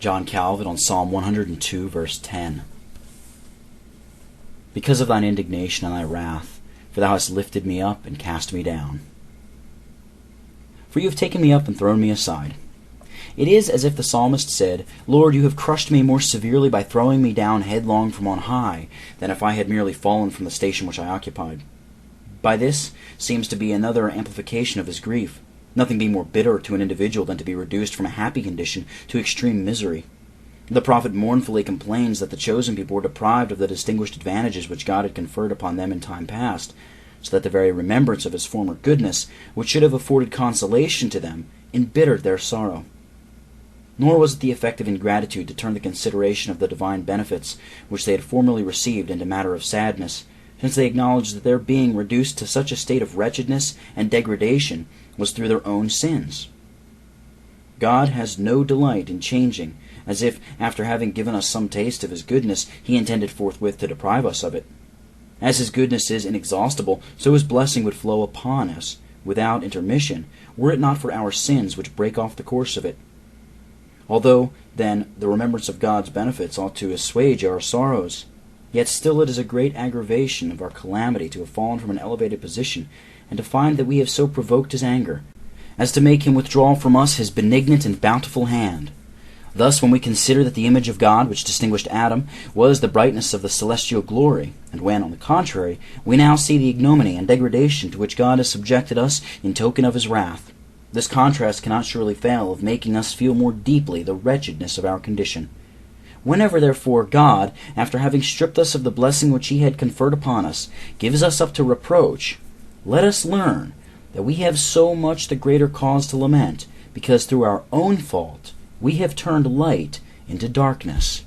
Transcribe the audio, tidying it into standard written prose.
John Calvin on Psalm 102, verse 10. Because of thine indignation and thy wrath, for thou hast lifted me up and cast me down. For you have taken me up and thrown me aside. It is as if the psalmist said, Lord, you have crushed me more severely by throwing me down headlong from on high than if I had merely fallen from the station which I occupied. By this seems to be another amplification of his grief. Nothing being more bitter to an individual than to be reduced from a happy condition to extreme misery. The prophet mournfully complains that the chosen people were deprived of the distinguished advantages which God had conferred upon them in time past, so that the very remembrance of his former goodness, which should have afforded consolation to them, embittered their sorrow. Nor was it the effect of ingratitude to turn the consideration of the divine benefits which they had formerly received into matter of sadness, since they acknowledged that their being reduced to such a state of wretchedness and degradation was through their own sins. God has no delight in changing, as if, after having given us some taste of his goodness, he intended forthwith to deprive us of it. As his goodness is inexhaustible, so his blessing would flow upon us, without intermission, were it not for our sins which break off the course of it. Although, then, the remembrance of God's benefits ought to assuage our sorrows, yet still it is a great aggravation of our calamity to have fallen from an elevated position, and to find that we have so provoked his anger, as to make him withdraw from us his benignant and bountiful hand. Thus, when we consider that the image of God, which distinguished Adam, was the brightness of the celestial glory, and when, on the contrary, we now see the ignominy and degradation to which God has subjected us in token of his wrath, this contrast cannot surely fail of making us feel more deeply the wretchedness of our condition. Whenever, therefore, God, after having stripped us of the blessing which he had conferred upon us, gives us up to reproach, let us learn that we have so much the greater cause to lament, because through our own fault we have turned light into darkness.